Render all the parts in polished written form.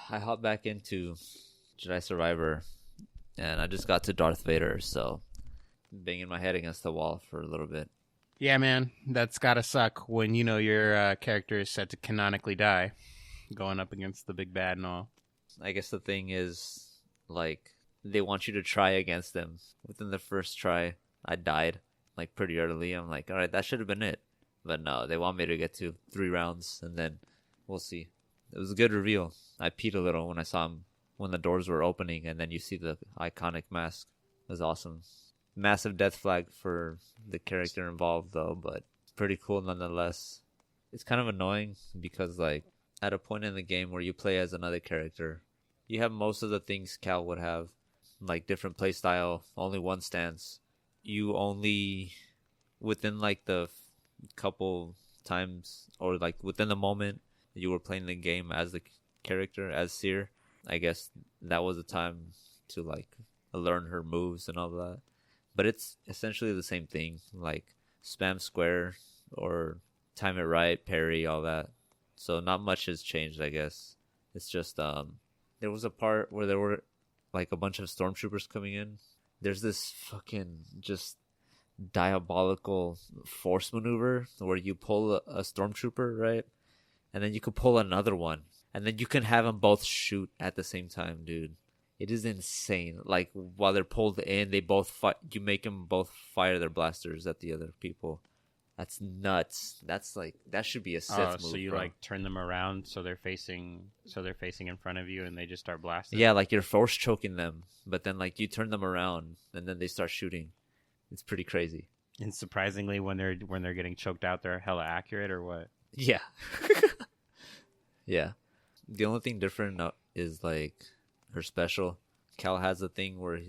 I hopped back into Jedi Survivor, and I just got to Darth Vader, so banging my head against the wall for a little bit. Yeah, man, that's gotta suck when you know your character is set to canonically die, going up against the big bad and all. I guess the thing is, like, they want you to try against them. Within the first try, I died, like, pretty early. I'm like, all right, that should have been it. But no, they want me to get to 3 rounds, and then we'll see. It was a good reveal. I peed a little when I saw him, when the doors were opening, and then you see the iconic mask. It was awesome. Massive death flag for the character involved, though, but pretty cool nonetheless. It's kind of annoying because, like, at a point in the game where you play as another character, you have most of the things Cal would have, like different play style, only one stance. You only, within like the couple times, or like within the moment you were playing the game as the character, as Seer, I guess that was the time to like learn her moves and all that. But it's essentially the same thing, like spam square or time it right, parry, all that. So not much has changed, I guess. It's just there was a part where there were like a bunch of stormtroopers coming in. There's this fucking just diabolical force maneuver where you pull a stormtrooper, right? And then you could pull another one. And then you can have them both shoot at the same time, dude. It is insane. Like, while they're pulled in, they both fight. You make them both fire their blasters at the other people. That's nuts. That's like, that should be a Sith move. So you bro. like turn them around so they're facing in front of you and they just start blasting. Yeah, like you're force choking them, but then like you turn them around and then they start shooting. It's pretty crazy. And surprisingly, when they're getting choked out, they're hella accurate, or what? Yeah. Yeah. The only thing different is like her special. Cal has a thing where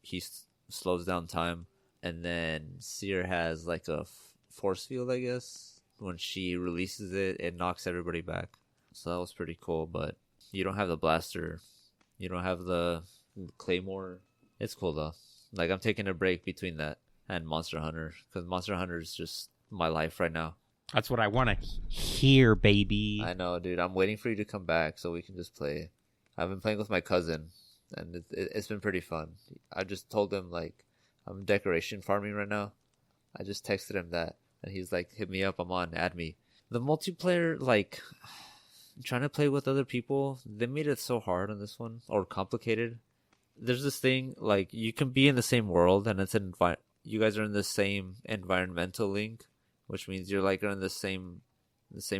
he slows down time, and then Seer has like a force field, I guess. When she releases it, it knocks everybody back. So that was pretty cool, but you don't have the blaster. You don't have the claymore. It's cool though. Like, I'm taking a break between that and Monster Hunter, because Monster Hunter is just my life right now. That's what I want to hear, baby. I know, dude. I'm waiting for you to come back so we can just play. I've been playing with my cousin, and it's been pretty fun. I just told him, like, I'm decoration farming right now. I just texted him that, and he's like, hit me up, I'm on, add me. The multiplayer, like, trying to play with other people, they made it so hard on this one, or complicated. There's this thing, like, you can be in the same world, and you guys are in the same environmental link, which means you're like in the same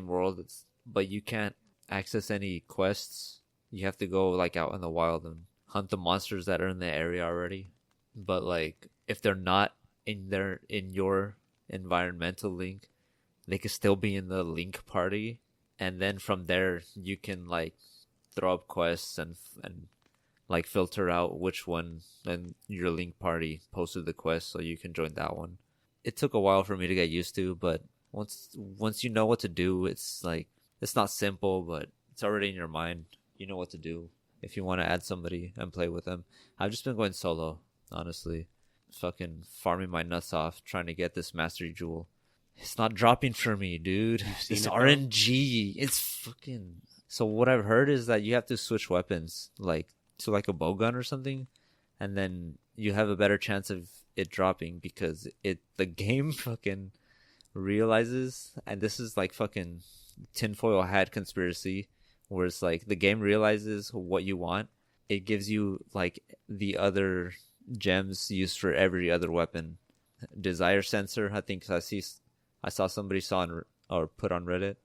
world, but you can't access any quests. You have to go like out in the wild and hunt the monsters that are in the area already. But like, if they're not in your environmental link, they could still be in the link party, and then from there you can like throw up quests and like filter out which one in your link party posted the quest, so you can join that one. It took a while for me to get used to, but once you know what to do, it's like, it's not simple, but it's already in your mind. You know what to do if you want to add somebody and play with them. I've just been going solo, honestly. Fucking farming my nuts off trying to get this mastery jewel. It's not dropping for me, dude. It's RNG. It's fucking... So what I've heard is that you have to switch weapons, like to like a bowgun or something, and then you have a better chance of it dropping, because the game fucking realizes, and this is like fucking tinfoil hat conspiracy, where it's like the game realizes what you want. It gives you like the other gems used for every other weapon. Desire sensor, I think I saw somebody or put on Reddit.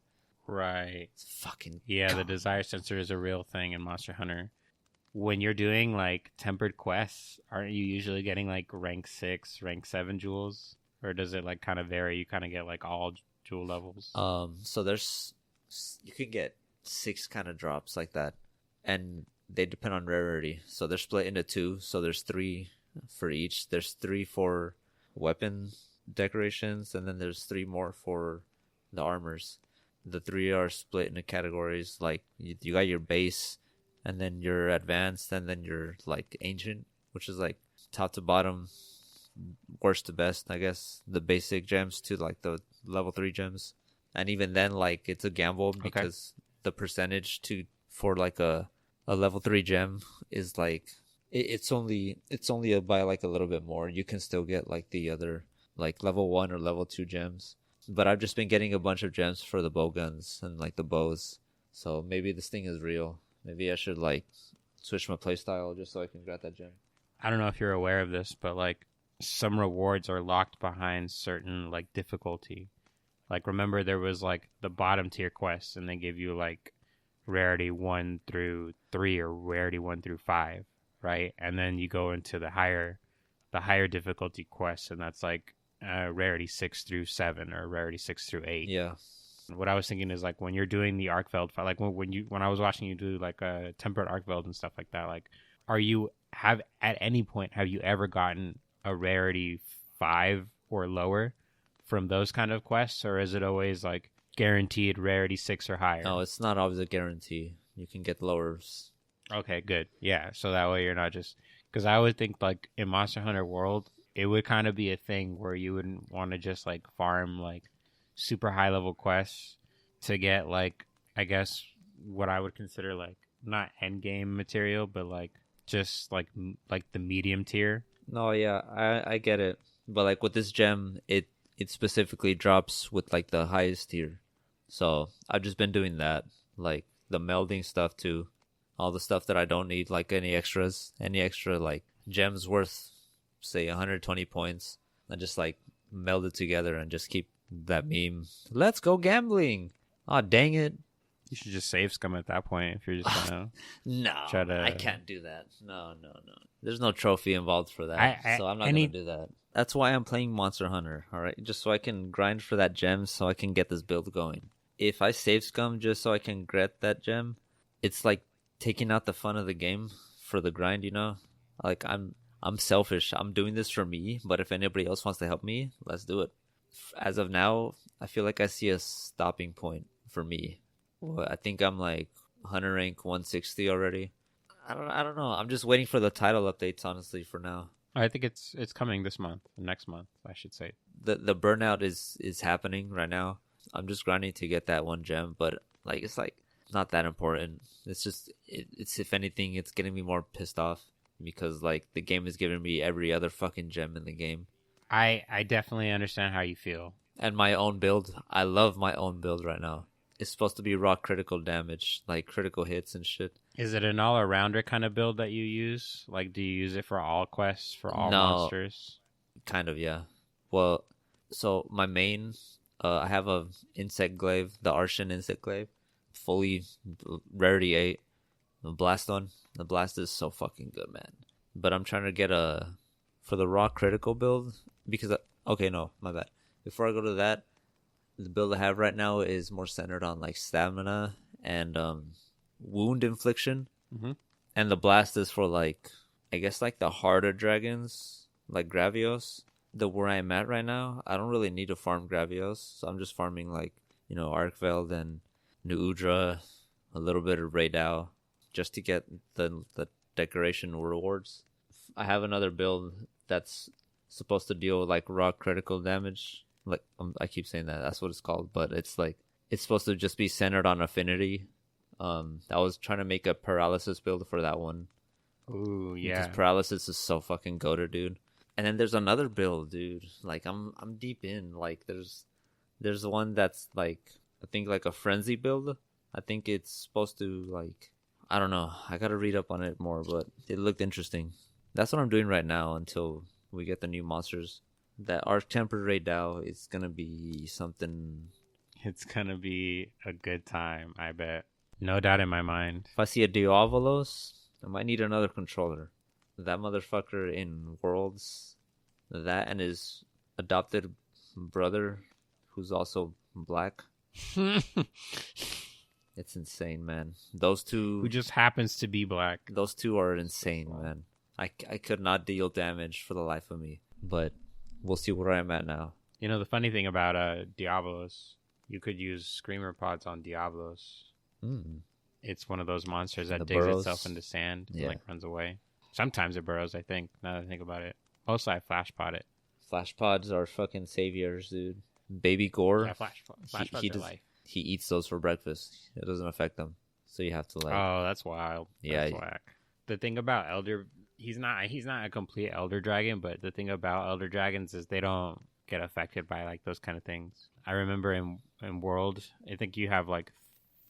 Right. It's fucking God. The desire sensor is a real thing in Monster Hunter. When you're doing like tempered quests, aren't you usually getting like rank 6, rank 7 jewels? Or does it like kind of vary? You kind of get like all jewel levels? So you can get 6 kind of drops like that, and they depend on rarity. So they're split into 2. So there's 3 for each. There's 3 for weapon decorations, and then there's 3 more for the armors. The 3 are split into categories. Like you got your base, and then your advanced, and then your like ancient, which is like top to bottom, worst to best, I guess. The basic gems to like the level 3 gems, and even then, like, it's a gamble, because the percentage for like a a level 3 gem is like it's only by like a little bit more. You can still get like the other like level 1 or level 2 gems. But I've just been getting a bunch of gems for the bow guns and like the bows. So maybe this thing is real. Maybe I should like switch my playstyle just so I can grab that gem. I don't know if you're aware of this, but like some rewards are locked behind certain like difficulty. Like remember there was like the bottom tier quests and they give you like rarity 1 through 3 or rarity 1 through 5, right? And then you go into the higher difficulty quests and that's like rarity 6 through 7 or rarity 6 through 8. Yeah. What I was thinking is like when you're doing the Arkveld fight, like when I was watching you do like a tempered Arkveld and stuff like that, like at any point have you ever gotten a rarity 5 or lower from those kind of quests, or is it always like guaranteed rarity 6 or higher? No, it's not always a guarantee. You can get lowers. Okay, good. Yeah, so that way you're not just because I would think like in Monster Hunter World, it would kind of be a thing where you wouldn't want to just like farm like super high level quests to get like I guess what I would consider like not end game material, but like just like the medium tier. No, yeah, I get it. But like with this gem, it specifically drops with like the highest tier. So I've just been doing that, like the melding stuff too, all the stuff that I don't need, like any extra like gems worth say 120 points, and just like meld it together and just keep that meme. Let's go gambling. Oh dang it! You should just save scum at that point if you're just gonna. No, try to... I can't do that. No. There's no trophy involved for that, so I'm not gonna do that. That's why I'm playing Monster Hunter, all right? Just so I can grind for that gem so I can get this build going. If I save scum just so I can get that gem, it's like taking out the fun of the game for the grind, you know? Like I'm selfish. I'm doing this for me, but if anybody else wants to help me, let's do it. As of now, I feel like I see a stopping point for me. Well, I think I'm like Hunter rank 160 already. I don't know. I'm just waiting for the title updates, honestly, for now. I think it's coming this month, next month, I should say. The burnout is happening right now. I'm just grinding to get that one gem, but like it's not that important. It's just it's if anything, it's getting me more pissed off because like the game is giving me every other fucking gem in the game. I definitely understand how you feel. And my own build, I love my own build right now. It's supposed to be raw critical damage, like critical hits and shit. Is it an all-arounder kind of build that you use? Like, do you use it for all quests, for all monsters? Kind of, yeah. Well, so my main, I have a insect glaive, the Arshan insect glaive, fully rarity 8. The blast one, the blast is so fucking good, man. But I'm trying to get for the raw critical build, because, okay, no, my bad. Before I go to that, the build I have right now is more centered on like stamina and wound infliction. Mm-hmm. And the blast is for like, I guess like the harder dragons, like Gravios. Where I'm at right now, I don't really need to farm Gravios, so I'm just farming like, you know, Arkveld and New Udra, a little bit of Raidao, just to get the decoration rewards. I have another build that's supposed to deal with like raw critical damage. Like I keep saying that's what it's called, but it's like it's supposed to just be centered on affinity. I was trying to make a paralysis build for that one. Ooh, yeah. Because paralysis is so fucking goated, dude. And then there's another build, dude. Like I'm deep in. Like there's one that's like I think like a frenzy build. I think it's supposed to like I don't know. I gotta read up on it more, but it looked interesting. That's what I'm doing right now until we get the new monsters. That Arch Tempered Raidao is gonna be something. It's gonna be a good time, I bet. No doubt in my mind. If I see a Diavolos, I might need another controller. That motherfucker in Worlds, that and his adopted brother, who's also black. It's insane, man. Those two... Who just happens to be black. Those two are insane, man. I could not deal damage for the life of me. But we'll see where I'm at now. You know, the funny thing about Diablos, you could use Screamer Pods on Diablos. It's one of those monsters that digs itself into sand and like runs away. Sometimes it burrows, I think, now that I think about it. Mostly I flash pod it. Flash pods are fucking saviors, dude. Baby Gore. Yeah, flash pods are life. He eats those for breakfast. It doesn't affect them. So you have to like, Oh, that's wild. yeah, That's whack. The thing about Elder, he's not a complete Elder Dragon, but the thing about Elder Dragons is they don't get affected by like those kind of things. I remember in World, I think you have like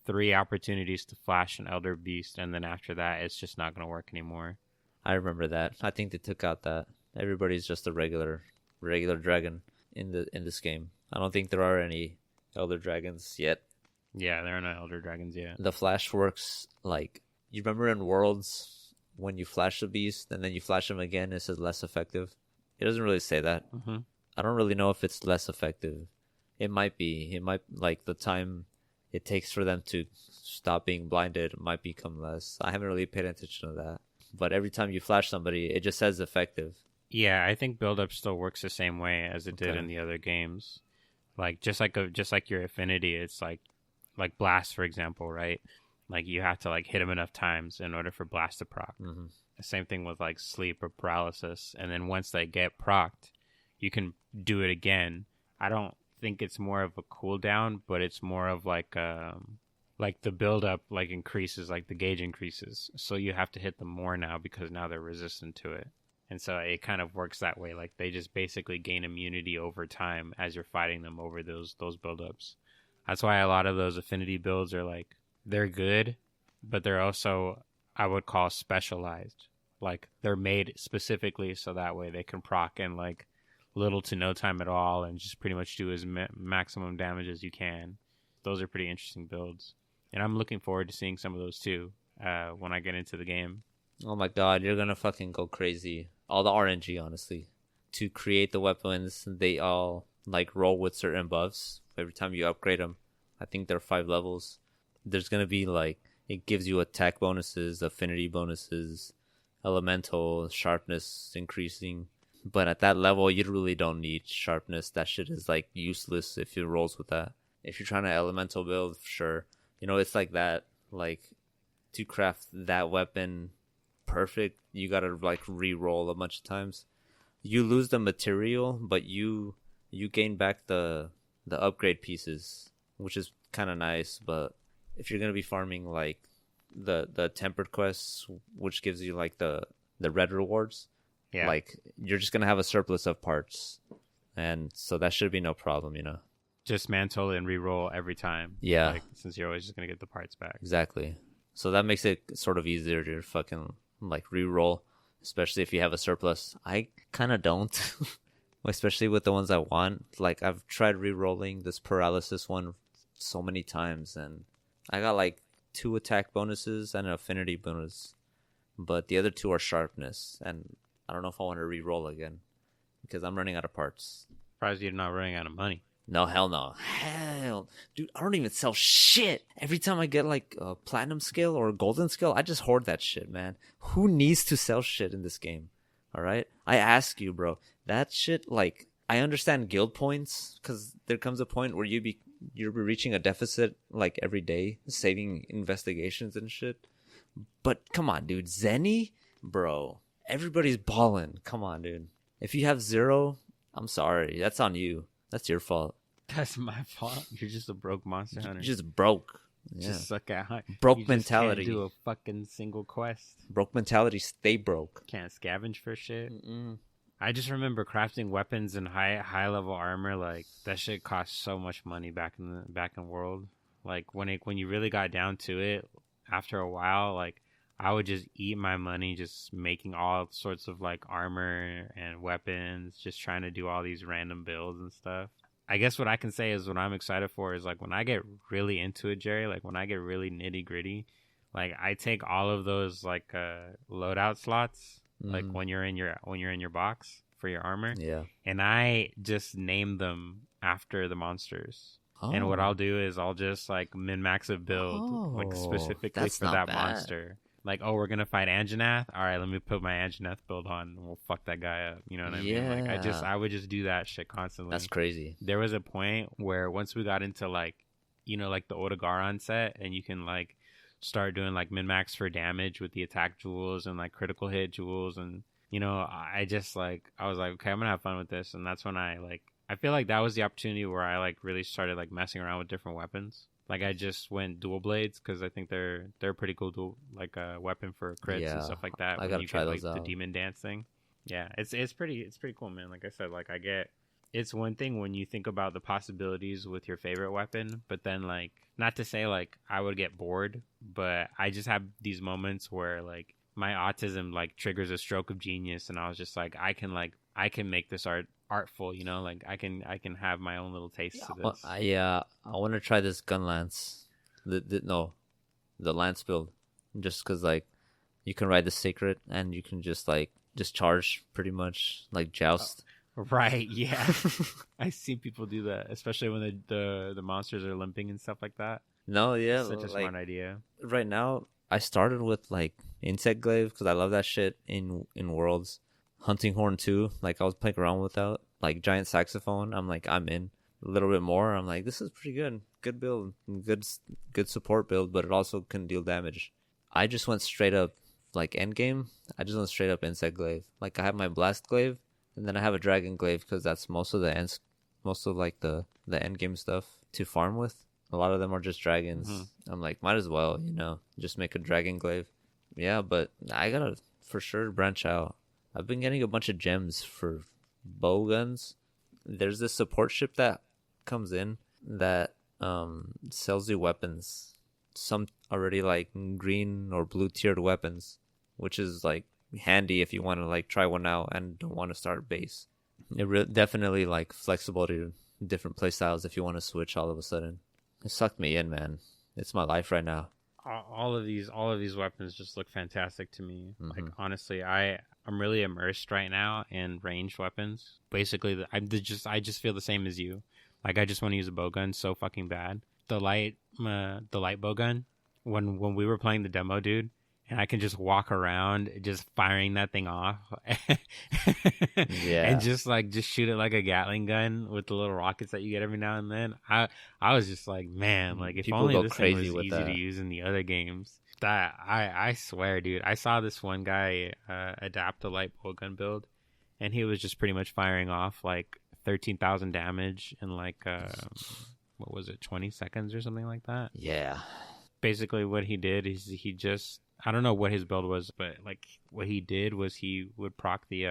3 opportunities to flash an Elder Beast, and then after that, it's just not going to work anymore. I remember that. I think they took out that everybody's just a regular dragon in this game. I don't think there are any Elder Dragons yet. Yeah, there are no Elder Dragons yet. The flash works like, you remember in Worlds when you flash the beast and then you flash him again, it says less effective. It doesn't really say that. Mm-hmm. I don't really know if it's less effective. It might be. It might, like, the time it takes for them to stop being blinded might become less. I haven't really paid attention to that. But every time you flash somebody, it just says effective. Yeah, I think build-up still works the same way as it did in the other games. Like just like your affinity, it's like Blast, for example, right? Like you have to like hit him enough times in order for Blast to proc. Mm-hmm. The same thing with like Sleep or Paralysis, and then once they get procced, you can do it again. I don't think it's more of a cooldown, but it's more of like the build-up like increases, like the gauge increases, so you have to hit them more now because now they're resistant to it. And so it kind of works that way. Like they just basically gain immunity over time as you're fighting them over those buildups. That's why a lot of those affinity builds are like, they're good, but they're also, I would call, specialized. Like they're made specifically so that way they can proc in like little to no time at all and just pretty much do as maximum damage as you can. Those are pretty interesting builds. And I'm looking forward to seeing some of those too when I get into the game. Oh my god, you're gonna fucking go crazy. All the RNG, honestly. To create the weapons, they all like roll with certain buffs. Every time you upgrade them, I think they're 5 levels. There's gonna be like, it gives you attack bonuses, affinity bonuses, elemental, sharpness increasing. But at that level, you really don't need sharpness. That shit is like useless if it rolls with that. If you're trying to elemental build, sure. You know, it's like that. Like, to craft that weapon perfect, you gotta like re-roll a bunch of times. You lose the material, but you gain back the upgrade pieces, which is kind of nice. But if you're gonna be farming like the tempered quests, which gives you like the red rewards, yeah, like you're just gonna have a surplus of parts, and so that should be no problem, you know. Just mantle and re-roll every time. Yeah, like, since you're always just gonna get the parts back. Exactly. So that makes it sort of easier to fucking like re-roll, especially if you have a surplus. I kind of don't, especially with the ones I want. Like I've tried re-rolling this paralysis one so many times, and I got like 2 attack bonuses and an affinity bonus, but the other 2 are sharpness, and I don't know if I want to re-roll again because I'm running out of parts. Surprised you're not running out of money. No, hell no. Hell. Dude, I don't even sell shit. Every time I get like a platinum scale or a golden scale, I just hoard that shit, man. Who needs to sell shit in this game? All right? I ask you, bro. That shit, like, I understand guild points because there comes a point where you're reaching a deficit like every day, saving investigations and shit. But come on, dude. Zenny? Bro. Everybody's balling. Come on, dude. If you have 0, I'm sorry. That's on you. That's your fault. That's my fault. You're just a broke monster hunter. You're just broke. Yeah. Just suck at hunt. Broke you mentality. Just can't do a fucking single quest. Broke mentality. Stay broke. Can't scavenge for shit. Mm-mm. I just remember crafting weapons and high level armor. Like that shit cost so much money back in World. Like when you really got down to it, after a while, like I would just eat my money, just making all sorts of like armor and weapons, just trying to do all these random builds and stuff. I guess what I can say is what I'm excited for is like when I get really into it, Gerry, like when I get really nitty gritty, like I take all of those like loadout slots, like when you're in your box for your armor, yeah, and I just name them after the monsters. Oh. And what I'll do is I'll just like min-max a build like specifically for that monster. Like, oh, we're gonna fight Anjanath. All right, let me put my Anjanath build on, and we'll fuck that guy up. You know what I mean? Like, I would just do that shit constantly. That's crazy. There was a point where once we got into like, you know, like the Otogaron set, and you can like start doing like min max for damage with the attack jewels and like critical hit jewels, and you know, I was like, okay, I'm gonna have fun with this, and that's when I feel like that was the opportunity where I like really started like messing around with different weapons. Like I just went dual blades because I think they're a pretty cool dual like a weapon for crits and Yeah, stuff like that. I When gotta you try get like those the out. demon dance thing. Yeah, it's pretty cool, man. Like I said, like I get it's one thing when you think about the possibilities with your favorite weapon, but then like not to say like I would get bored, but I just have these moments where like my autism like triggers a stroke of genius, and I was just like I can make this artful, you know, like I can have my own little taste to this. I want to try this gun lance. The lance build, just because like you can ride the sacred and you can just charge pretty much like joust. Right, yeah. I see people do that, especially when the monsters are limping and stuff like that. No, yeah, Such a smart idea. right now I started with like insect glaive because I love that shit in Worlds. Hunting horn too. Like I was playing around with that. Like giant saxophone. I'm like I'm in a little bit more. I'm like this is pretty good. Good build. Good support build, but it also can deal damage. I just went straight up like end game. I just went straight up insect glaive. Like I have my blast glaive, and then I have a dragon glaive because that's most of like the end game stuff to farm with. A lot of them are just dragons. Mm-hmm. I'm like, might as well, just make a dragon glaive. Yeah, but I gotta for sure branch out. I've been getting a bunch of gems for bow guns. There's this support ship that comes in that sells you weapons. Some already like green or blue tiered weapons, which is like handy if you want to like try one out and don't want to start base. Definitely like flexible to different play styles if you want to switch all of a sudden. It sucked me in, man. It's my life right now. All of these weapons just look fantastic to me. Mm-hmm. Like honestly, I'm really immersed right now in ranged weapons. Basically, I just feel the same as you. Like I just want to use a bow gun so fucking bad. The light bow gun. When we were playing the demo, dude, and I can just walk around just firing that thing off, Yeah, and just shoot it like a Gatling gun with the little rockets that you get every now and then. I was just like, man, like if people only go this thing was crazy with easy that. to use in the other games. That I swear, dude, I saw this one guy adapt a light bow gun build, and he was just pretty much firing off like 13,000 damage in like what was it, 20 seconds or something like that. Yeah. Basically what he did is he just, I don't know what his build was, but like what he did was he would proc the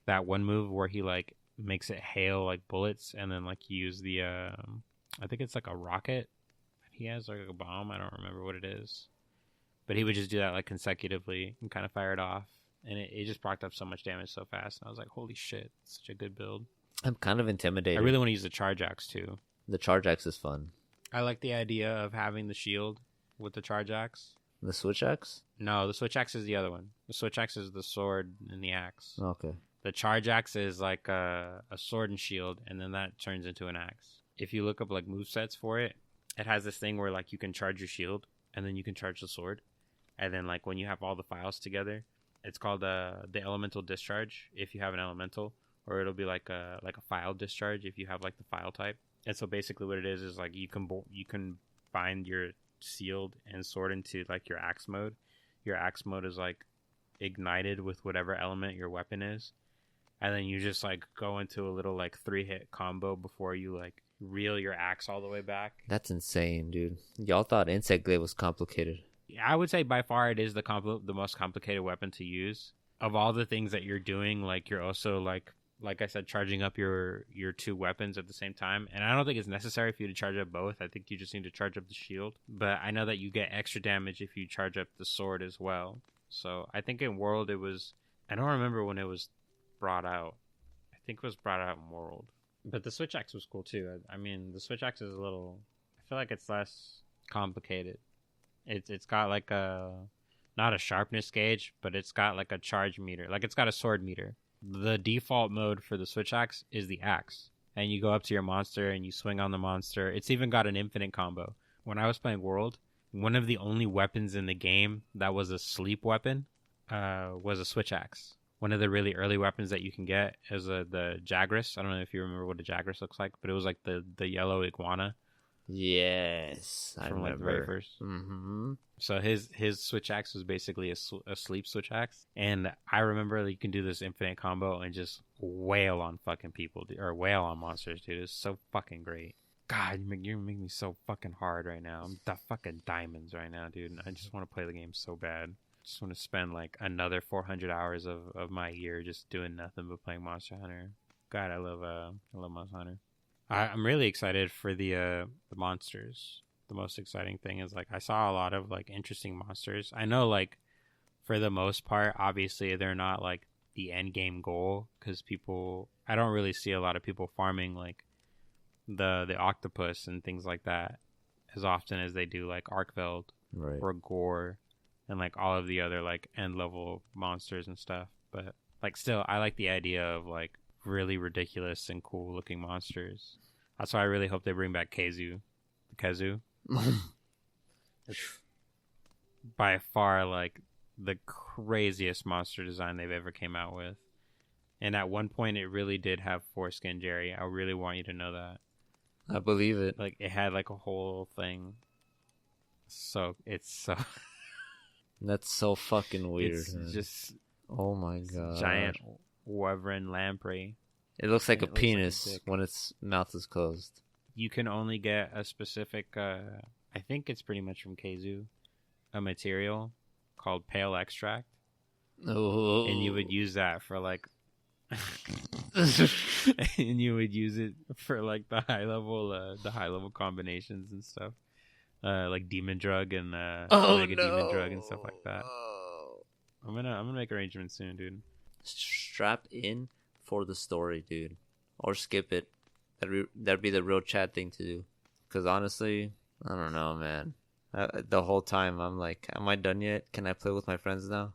that one move where he like makes it hail like bullets, and then like he use the I think it's like a rocket he has, like a bomb, I don't remember what it is, but he would just do that like consecutively and kind of fire it off, and it just procced up so much damage so fast, and I was like, holy shit, such a good build. I'm kind of intimidated. I really want to use the charge axe too. The charge axe is fun. I like the idea of having the shield with the charge axe. The switch axe? No, the switch axe is the other one. The switch axe is the sword and the axe. Okay. The charge axe is like a sword and shield, and then that turns into an axe. If you look up like movesets for it, it has this thing where like you can charge your shield, and then you can charge the sword. And then like when you have all the files together, it's called the elemental discharge if you have an elemental, or it'll be like a file discharge if you have like the file type. And so basically what it is like you can bind your shield and sword into like your axe mode. Your axe mode is like ignited with whatever element your weapon is, and then you just like go into a little like 3-hit combo before you like reel your axe all the way back. That's insane, dude. Y'all thought insect glaive was complicated. Yeah, I would say by far it is the most complicated weapon to use. Of all the things that you're doing, like you're also like I said, charging up your two weapons at the same time. And I don't think it's necessary for you to charge up both. I think you just need to charge up the shield. But I know that you get extra damage if you charge up the sword as well. So I think in World it was, I don't remember when it was brought out. I think it was brought out in World. But the switch axe was cool too. I mean, the switch axe is a little, I feel like it's less complicated. It's got like not a sharpness gauge, but it's got like a charge meter. Like it's got a sword meter. The default mode for the switch axe is the axe, and you go up to your monster and you swing on the monster. It's even got an infinite combo. When I was playing World, one of the only weapons in the game that was a sleep weapon was a switch axe. One of the really early weapons that you can get is the Jagras. I don't know if you remember what a Jagras looks like, but it was like the yellow iguana. Yes, I remember. Like the very first. Mm-hmm. So his switch axe was basically a sleep switch axe, and I remember that you can do this infinite combo and just wail on fucking people, or wail on monsters, dude. It's so fucking great. God, you make me so fucking hard right now. I'm the fucking diamonds right now, dude. I just want to play the game so bad. Just want to spend like another 400 hours of my year just doing nothing but playing Monster Hunter. God, I love Monster Hunter. I'm really excited for the monsters. The most exciting thing is like I saw a lot of like interesting monsters. I know like for the most part, obviously they're not like the end game goal because I don't really see a lot of people farming like the octopus and things like that as often as they do like Arkveld or Gore and like all of the other like end level monsters and stuff. But like still, I like the idea of like really ridiculous and cool looking monsters. That's why I really hope they bring back Kazu. It's by far like the craziest monster design they've ever came out with. And at one point it really did have foreskin, Gerry. I really want you to know that. I believe it. Like it had like a whole thing. So it's so That's so fucking weird. It's just oh my god. Giant wyvern lamprey. It looks like a penis like when its mouth is closed. You can only get a specific I think it's pretty much from Kazu, a material called pale extract. Oh. And you would use that for like and you would use it for like the high level combinations and stuff. Like demon drug and mega demon drug and stuff like that. I'm gonna make arrangements soon, dude. Strap in for the story, dude, or skip it. That'd be the real Chad thing to do. Because honestly, I don't know, man. The whole time I'm like, am I done yet? Can I play with my friends now?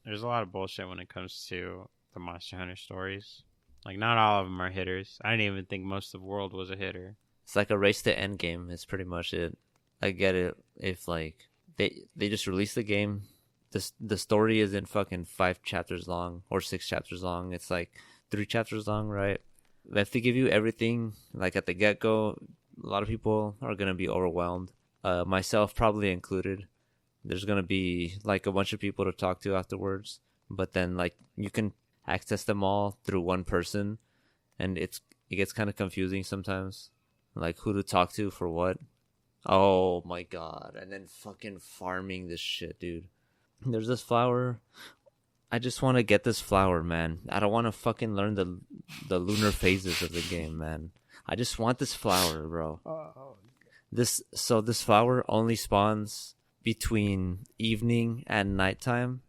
There's a lot of bullshit when it comes to the Monster Hunter stories. Like, not all of them are hitters. I didn't even think most of the world was a hitter. It's like a race to end game. It's pretty much it. I get it. If like they just released the game, the story isn't fucking 5 chapters long or 6 chapters long. It's like 3 chapters long, right? If they give you everything like at the get go, a lot of people are gonna be overwhelmed. Myself probably included. There's gonna be like a bunch of people to talk to afterwards, but then like you can access them all through one person, and it gets kind of confusing sometimes, like who to talk to for what. Oh my god! And then fucking farming this shit, dude. There's this flower. I just want to get this flower, man. I don't want to fucking learn the lunar phases of the game, man. I just want this flower, bro. This flower only spawns between evening and nighttime,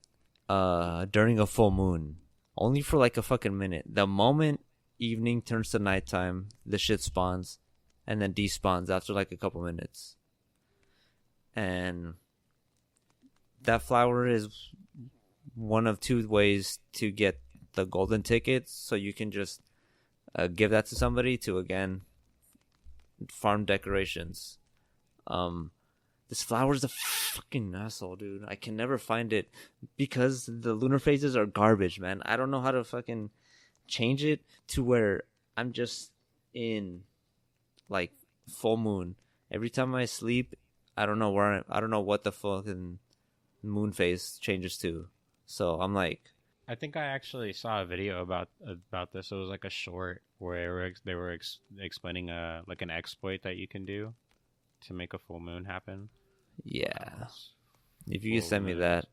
during a full moon. Only for like a fucking minute. The moment evening turns to nighttime, the shit spawns, and then despawns after like a couple minutes. And that flower is one of 2 ways to get the golden tickets, so you can just give that to somebody to again farm decorations. This flower is a fucking asshole, dude. I can never find it because the lunar phases are garbage, man. I don't know how to fucking change it to where I'm just in like full moon. Every time I sleep, I don't know what the fucking moon phase changes to. So I'm like, I think I actually saw a video about this. It was like a short where they were explaining like an exploit that you can do to make a full moon happen. Yeah. If you could send me that,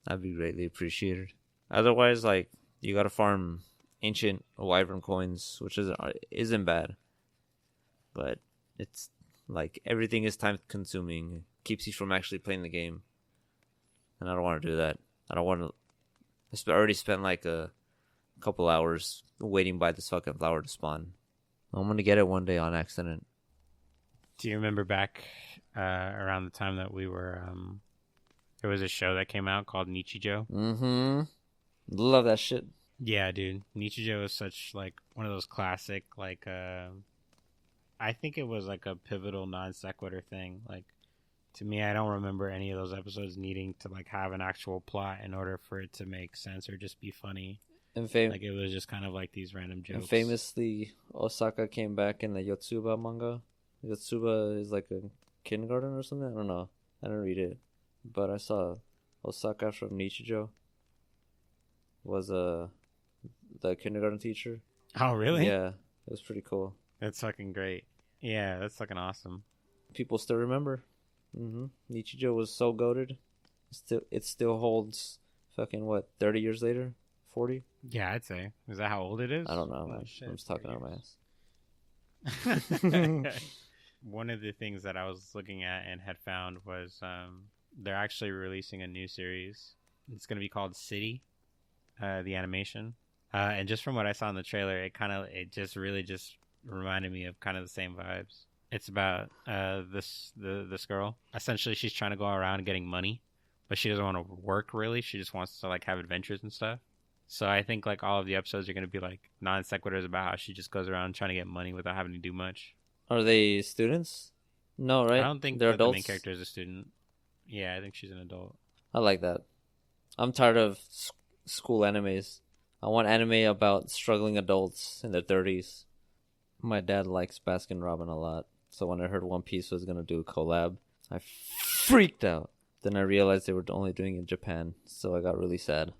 that'd be greatly appreciated. Otherwise, like, you gotta farm ancient wyvern coins, which isn't bad. But it's like everything is time consuming. It keeps you from actually playing the game. And I don't want to do that. I don't want to. I already spent like a couple hours waiting by this fucking flower to spawn. I'm gonna get it one day on accident. Do you remember back around the time that we were there was a show that came out called Nichijou? Mm-hmm. Love that shit. Yeah, dude. Nichijou is such like one of those classic like I think it was like a pivotal non sequitur thing. Like, to me, I don't remember any of those episodes needing to like have an actual plot in order for it to make sense or just be funny. And like it was just kind of like these random jokes. And famously, Osaka came back in the Yotsuba manga. Yotsuba is like a kindergarten or something. I don't know. I didn't read it, but I saw Osaka from Nichijou was the kindergarten teacher. Oh, really? Yeah, it was pretty cool. That's fucking great. Yeah, that's fucking awesome. People still remember. Nichijou was so goated. It still holds. Fucking what? 30 years later, 40. Yeah, I'd say. Is that how old it is? I don't know. Oh, Man. shit, I'm just talking out my years. ass. One of the things that I was looking at and had found was they're actually releasing a new series. It's going to be called City, the animation. And just from what I saw in the trailer, it just really just reminded me of kind of the same vibes. It's about this girl. Essentially, she's trying to go around getting money, but she doesn't want to work really. She just wants to like have adventures and stuff. So I think like all of the episodes are going to be like non sequiturs about how she just goes around trying to get money without having to do much. Are they students? No, right? I don't think they're that adults. the main character is a student. Yeah, I think she's an adult. I like that. I'm tired of school animes. I want anime about struggling adults in their 30s. My dad likes Baskin Robin a lot, so when I heard One Piece was gonna do a collab, I freaked out. Then I realized they were only doing it in Japan, so I got really sad.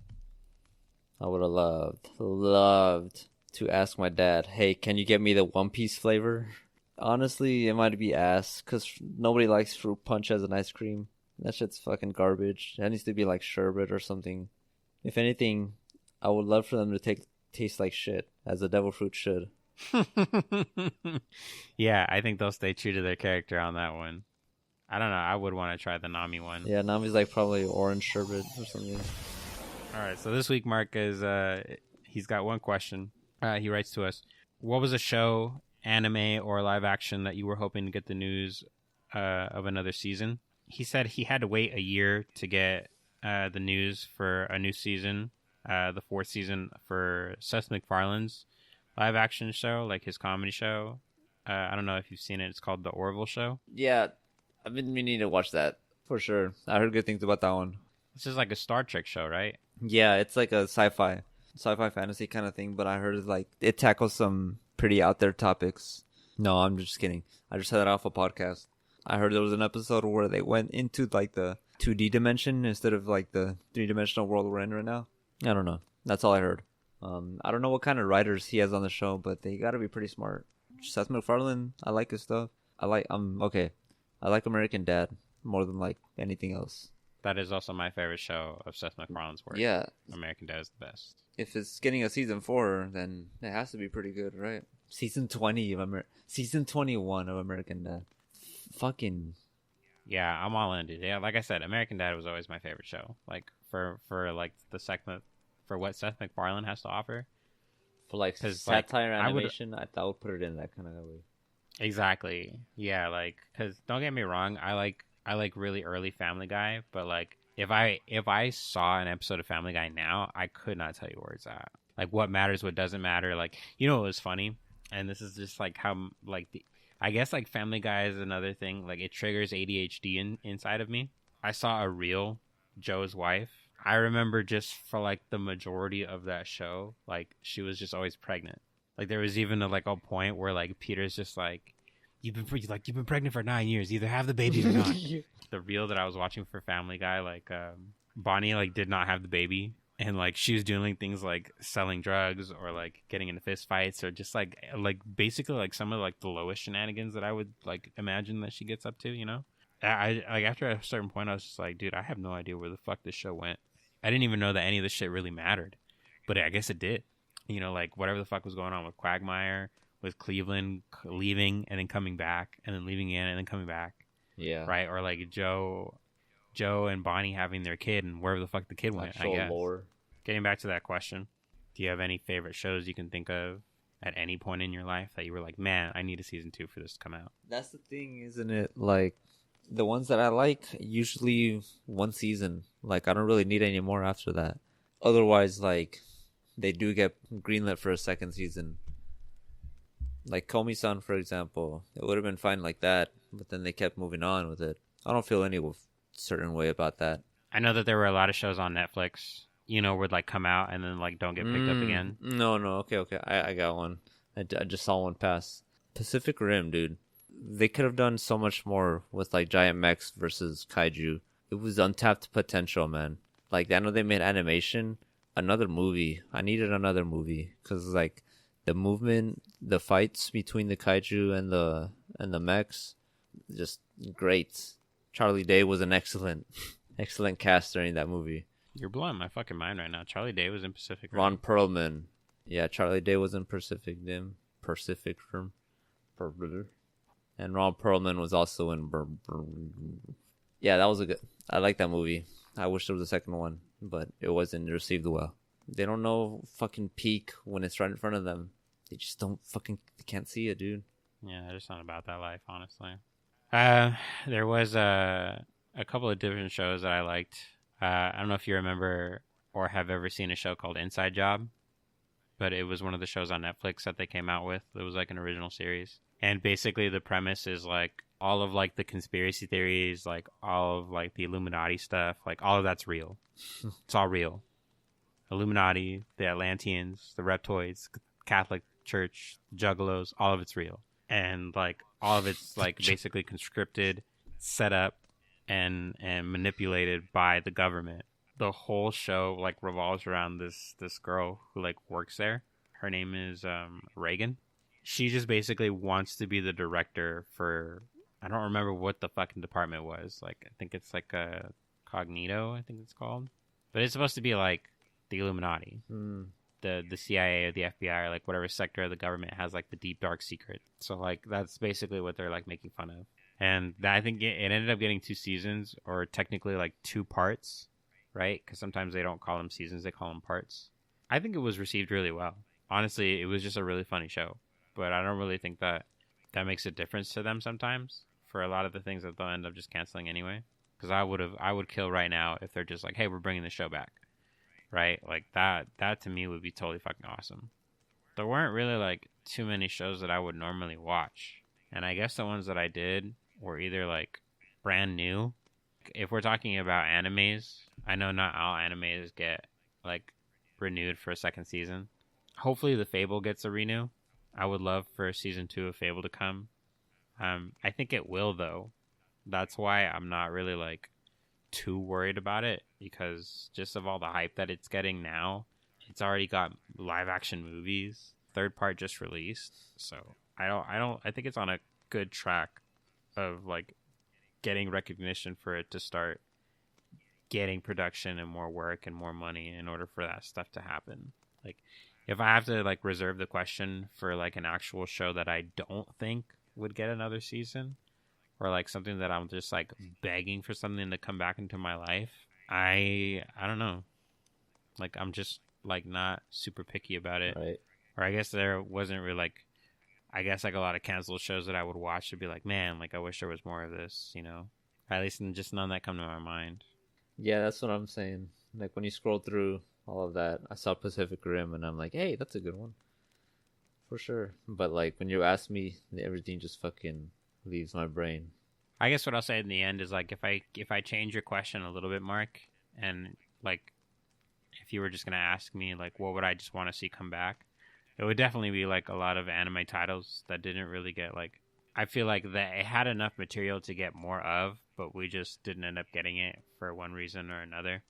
I would have loved to ask my dad, hey, can you get me the One Piece flavor? Honestly, it might be ass, because nobody likes fruit punch as an ice cream. That shit's fucking garbage. That needs to be like sherbet or something. If anything, I would love for them to taste like shit, as the devil fruit should. Yeah, I think they'll stay true to their character on that one. I don't know. I would want to try the Nami one. Yeah, Nami's like probably orange sherbet or something. All right, so this week, Mark is he's got one question. He writes to us: what was a show, anime, or live action that you were hoping to get the news of another season? He said he had to wait a year to get the news for a new season, the 4th season for Seth MacFarlane's live action show, like his comedy show. I don't know if you've seen it. It's called The Orville Show. Yeah, I've been meaning to watch that for sure. I heard good things about that one. This is like a Star Trek show, right? Yeah, it's like a sci-fi fantasy kind of thing, but I heard like it tackles some pretty out there topics. No, I'm just kidding. I just had that off a podcast. I heard there was an episode where they went into like the 2D dimension instead of like the 3-dimensional world we're in right now. I don't know. That's all I heard. I don't know what kind of writers he has on the show, but they gotta be pretty smart. Seth MacFarlane, I like his stuff. I like American Dad more than like anything else. That is also my favorite show of Seth MacFarlane's work. Yeah. American Dad is the best. If it's getting a season 4, then it has to be pretty good, right? Season 21 of American Dad. Fucking. Yeah, I'm all in, dude. Yeah, like I said, American Dad was always my favorite show. Like for like the segment for what Seth MacFarlane has to offer. For like satire animation, I thought I would put it in that kind of way. Exactly. Yeah, like because don't get me wrong, I like really early Family Guy, but like if I saw an episode of Family Guy now, I could not tell you where it's at. Like what matters, what doesn't matter. Like what was funny, and this is just like how like I guess like Family Guy is another thing. Like it triggers ADHD inside of me. I saw a reel, Joe's wife. I remember just for like the majority of that show, like she was just always pregnant. Like there was even a point where like Peter's just like, you've been pregnant for 9 years. Either have the baby or not. The reel that I was watching for Family Guy, like Bonnie like did not have the baby, and like she was doing things like selling drugs or like getting into fist fights or just like basically like some of like the lowest shenanigans that I would like imagine that she gets up to. I like after a certain point I was just like, dude, I have no idea where the fuck this show went. I didn't even know that any of this shit really mattered, but I guess it did. Like whatever the fuck was going on with Quagmire, with Cleveland leaving and then coming back, and then leaving again and then coming back. Yeah. Right? Or like Joe and Bonnie having their kid and wherever the fuck the kid went, I guess. Lore. Getting back to that question, do you have any favorite shows you can think of at any point in your life that you were like, man, I need a season 2 for this to come out? That's the thing, isn't it? Like, the ones that I like, usually one season. Like, I don't really need any more after that. Otherwise, like, they do get greenlit for a second season. Like Komi-san, for example. It would have been fine like that, but then they kept moving on with it. I don't feel any certain way about that. I know that there were a lot of shows on Netflix, would like come out and then like don't get picked up again. No, okay. I got one. I just saw one pass. Pacific Rim, dude. They could have done so much more with like giant mechs versus kaiju. It was untapped potential, man. Like, I know they made animation. Another movie. I needed another movie because like the movement, the fights between the kaiju and and the mechs, just great. Charlie Day was an excellent cast during that movie. You're blowing my fucking mind right now. Charlie Day was in Pacific Rim. Ron Perlman. Yeah, Charlie Day was in Pacific Rim. And Ron Perlman was also in... Yeah, that was I like that movie. I wish there was a second one, but it wasn't received well. They don't know fucking peak when it's right in front of them. They just don't fucking... They can't see it, dude. Yeah, they're just not about that life, honestly. There was a couple of different shows that I liked. I don't know if you remember or have ever seen a show called Inside Job, but it was one of the shows on Netflix that they came out with. It was like an original series. And basically the premise is like all of like the conspiracy theories, like all of like the Illuminati stuff, like all of that's real. It's all real. Illuminati, the Atlanteans, the Reptoids, Catholic Church, Juggalos, all of it's real. And like all of it's like basically conscripted, set up, and manipulated by the government. The whole show like revolves around this girl who like works there. Her name is Reagan. She just basically wants to be the director for, I don't remember what the fucking department was. Like I think it's like a Cognito, I think it's called. But it's supposed to be like the Illuminati. The CIA or the FBI or like whatever sector of the government has like the deep dark secret. So like that's basically what they're like making fun of. And I think it ended up getting 2 seasons, or technically like 2 parts, right? Because sometimes they don't call them seasons, they call them parts. I think it was received really well. Honestly, it was just a really funny show. But I don't really think that makes a difference to them sometimes for a lot of the things that they'll end up just canceling anyway. Because I would kill right now if they're just like, hey, we're bringing the show back. Right? Like that to me would be totally fucking awesome. There weren't really like too many shows that I would normally watch. And I guess the ones that I did were either like brand new. If we're talking about animes, I know not all animes get like renewed for a second season. Hopefully the Fable gets a renew. I would love for season 2 of Fable to come. I think it will though. That's why I'm not really like too worried about it, because just of all the hype that it's getting now, it's already got live action movies. 3rd part just released, so I think it's on a good track of like getting recognition for it to start getting production and more work and more money in order for that stuff to happen. Like if I have to like reserve the question for like an actual show that I don't think would get another season, or like something that I'm just like begging for something to come back into my life, I don't know. Like I'm just like not super picky about it. Right. Or I guess there wasn't really like, I guess like a lot of canceled shows that I would watch to be like, man, like I wish there was more of this, you know? At least just none that come to my mind. Yeah, that's what I'm saying. Like when you scroll through all of that, I saw Pacific Rim and I'm like, hey, that's a good one. For sure. But like when you ask me, everything just fucking leaves my brain. I guess what I'll say in the end is like if I change your question a little bit, Mark, and like if you were just gonna ask me like what would I just want to see come back, it would definitely be like a lot of anime titles that didn't really get like, I feel like that it had enough material to get more of, but we just didn't end up getting it for one reason or another.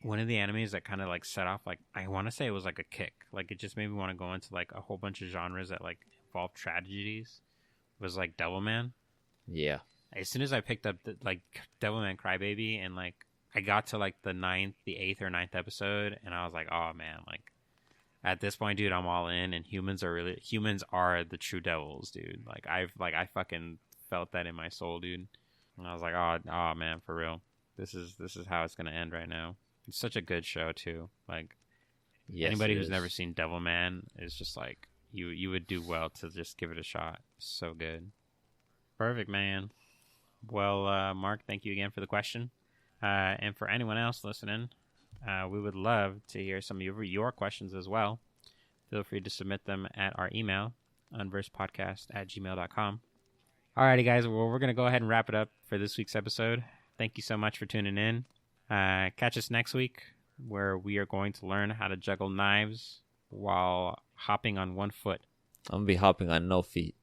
One of the animes that kind of like set off, like I want to say it was like a kick, like it just made me want to go into like a whole bunch of genres that like involve tragedies, was like Devilman. Yeah. As soon as I picked up like Devilman Crybaby and like I got to like the 8th or 9th episode, and I was like, oh man, like at this point, dude, I'm all in, and humans are the true devils, dude. Like I fucking felt that in my soul, dude. And I was like, oh man, for real. This is how it's gonna end right now. It's such a good show too. Like yes, anybody who's never seen Devilman is just like you would do well to just give it a shot. It's so good. Perfect, man. Well, Mark, thank you again for the question. And for anyone else listening, we would love to hear some of your questions as well. Feel free to submit them at our email, unversedpodcast@gmail.com. Alrighty, guys. Well, we're going to go ahead and wrap it up for this week's episode. Thank you so much for tuning in. Catch us next week, where we are going to learn how to juggle knives while hopping on one foot. I'm going to be hopping on no feet.